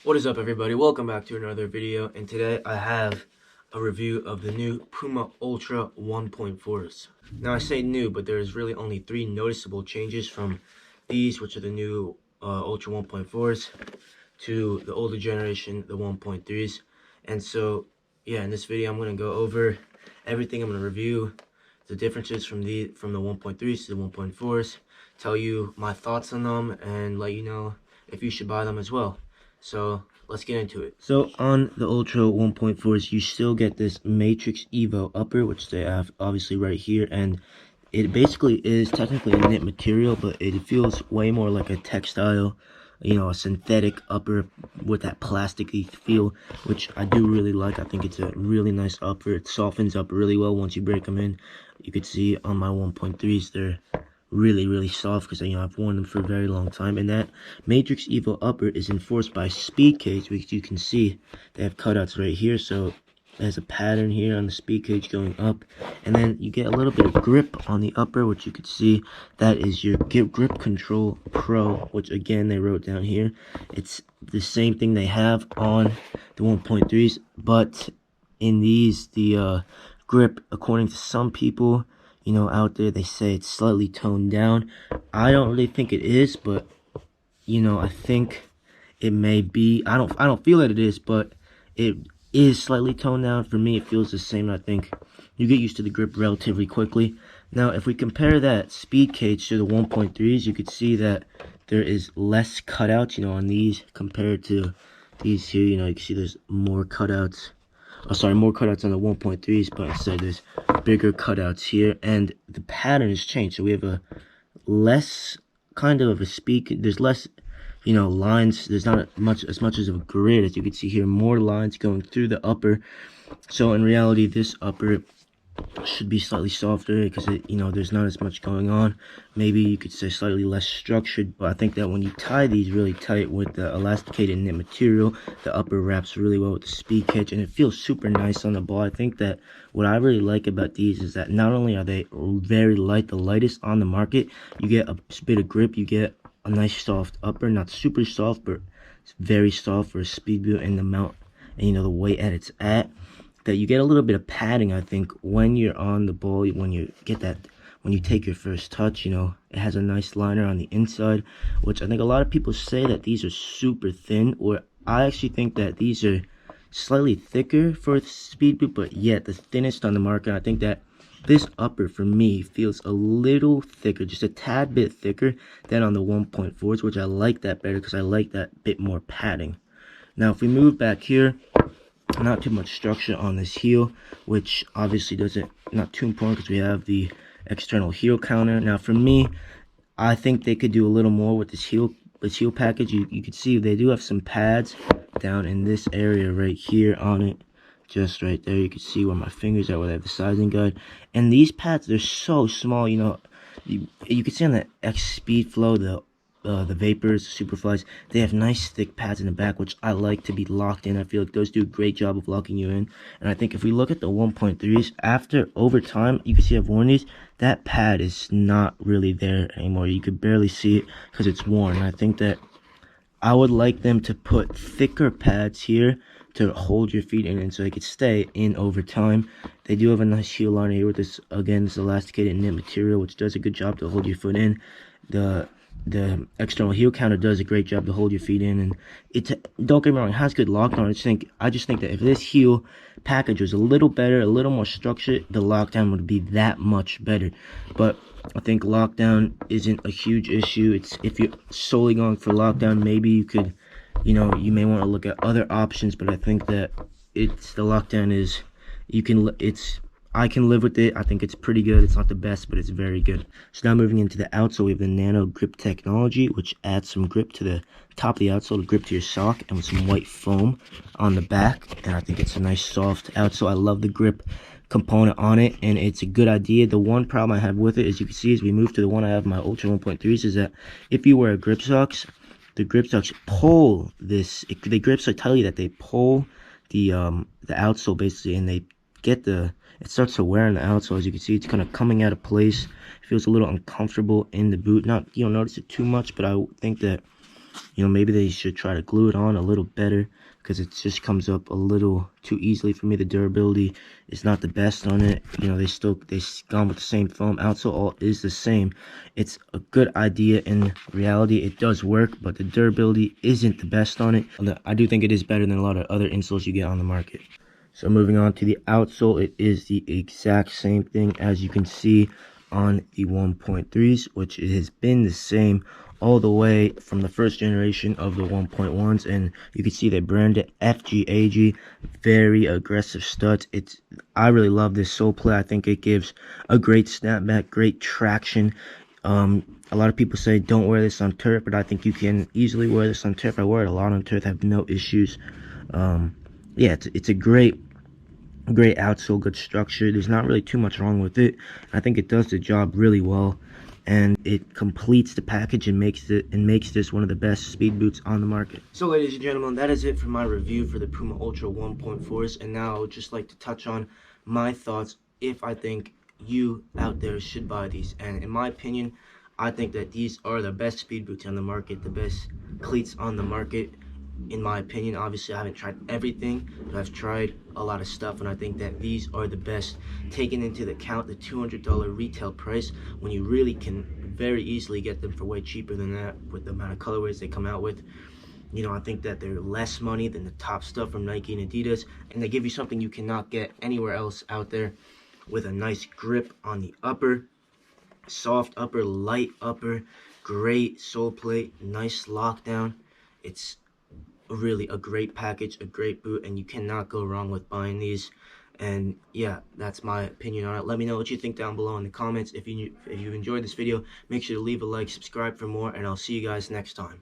What is up, everybody? Welcome back to another video, and today I have a review of the new Puma Ultra 1.4s. Now I say new, but there's really only 3 noticeable changes from these, which are the new Ultra 1.4s, to the older generation, the 1.3s. And so, yeah, in this video I'm going to go over everything. I'm going to review the differences from the 1.3s to the 1.4s, tell you my thoughts on them, and let you know if you should buy them as well. So let's get into it. So on the Ultra 1.4s, you still get this Matrix Evo upper, which they have obviously right here, and it basically is technically a knit material, but it feels way more like a textile, a synthetic upper with that plasticky feel, which I do really like. I think it's a really nice upper. It softens up really well once you break them in. You could see on my 1.3s, they're really soft because I've worn them for a very long time. And that Matrix Evo upper is enforced by speed cage, which you can see they have cutouts right here. So there's a pattern here on the speed cage going up, and then you get a little bit of grip on the upper, which you could see that is your grip control pro, which again they wrote down here. It's the same thing they have on the 1.3s, but in these the grip, according to some people out there, they say it's slightly toned down. I don't really think it is, but I think it may be. I don't feel that it is, but it is slightly toned down. For me, it feels the same. I think you get used to the grip relatively quickly. Now, if we compare that speed cage to the 1.3s, you could see that there is less cutouts, on these compared to these here. You can see there's more cutouts. Oh, sorry, more cutouts on the 1.3s, but instead there's bigger cutouts here, and the pattern has changed. So we have a less kind of a speed. There's less, lines. There's not as much as a grid, as you can see here. More lines going through the upper. So in reality, this upper should be slightly softer because there's not as much going on. Maybe you could say slightly less structured, but I think that when you tie these really tight with the elasticated knit material, the upper wraps really well with the speed cage, and it feels super nice on the ball. I think that what I really like about these is that not only are they very light, the lightest on the market, you get a bit of grip, you get a nice soft upper, not super soft, but it's very soft for a speed boot, and the mount and the weight at it's at, that you get a little bit of padding. I think when you're on the ball, when you take your first touch, it has a nice liner on the inside, which I think a lot of people say that these are super thin, or I actually think that these are slightly thicker for a speed boot, but yet the thinnest on the market. I think that this upper for me feels a little thicker, just a tad bit thicker than on the 1.4s, which I like that better because I like that bit more padding. Now if we move back here, not too much structure on this heel, which obviously not too important because we have the external heel counter. Now for me, I think they could do a little more with this heel package. You can see they do have some pads down in this area right here on it, just right there. You can see where my fingers are, where they have the sizing guide, and these pads, they're so small. You can see on the X Speed Flow, the Vapors, the Superflies, they have nice thick pads in the back, which I like to be locked in. I feel like those do a great job of locking you in. And I think if we look at the 1.3s, over time, you can see I've worn these, that pad is not really there anymore. You could barely see it because it's worn. And I think that I would like them to put thicker pads here to hold your feet in, and so they could stay in over time. They do have a nice heel liner here with this, again, this elasticated knit material, which does a good job to hold your foot in. The external heel counter does a great job to hold your feet in, and don't get me wrong, it has good lockdown. I just think that if this heel package was a little better, a little more structured, the lockdown would be that much better. But I think lockdown isn't a huge issue. It's if you're solely going for lockdown, maybe you could, you may want to look at other options. But I think that the lockdown is, I can live with it. I think it's pretty good. It's not the best, but it's very good. So now moving into the outsole, we have the nano grip technology, which adds some grip to the top of the outsole to grip to your sock, and with some white foam on the back. And I think it's a nice soft outsole. I love the grip component on it, and it's a good idea. The one problem I have with it, as you can see, as we move to the one I have, my Ultra 1.3s, is that if you wear grip socks, the grip socks pull this. The grips so tightly that they pull the outsole basically, and they get it starts to wear on the outsole. As you can see, it's kind of coming out of place. It feels a little uncomfortable in the boot. You don't notice it too much, but I think that You know, maybe they should try to glue it on a little better, because it just comes up a little too easily for me. The durability is not the best on it. You know, they gone with the same foam. Outsole all is the same. It's a good idea. In reality, it does work, but the durability isn't the best on it. I do think it is better than a lot of other insoles you get on the market. So moving on to the outsole, it is the exact same thing as you can see on the 1.3s, which it has been the same all the way from the first generation of the 1.1s, and you can see they branded FGAG, very aggressive studs. I really love this sole play. I think it gives a great snapback, great traction. A lot of people say don't wear this on turf, but I think you can easily wear this on turf. I wear it a lot on turf, have no issues. Yeah, it's a great outsole, good structure. There's not really too much wrong with it. I think it does the job really well, and it completes the package and makes this one of the best speed boots on the market. So ladies and gentlemen, that is it for my review for the Puma Ultra 1.4s, and now I would just like to touch on my thoughts if I think you out there should buy these. And in my opinion, I think that these are the best speed boots on the market, the best cleats on the market. In my opinion, obviously I haven't tried everything, but I've tried a lot of stuff, and I think that these are the best, taking into account the $200 retail price, when you really can very easily get them for way cheaper than that with the amount of colorways they come out with. You know, I think that they're less money than the top stuff from Nike and Adidas, and they give you something you cannot get anywhere else out there, with a nice grip on the upper, soft upper, light upper, great sole plate, nice lockdown. It's really a great package, a great boot, and you cannot go wrong with buying these. And yeah, that's my opinion on it. Let me know what you think down below in the comments. If you enjoyed this video, make sure to leave a like, subscribe for more, and I'll see you guys next time.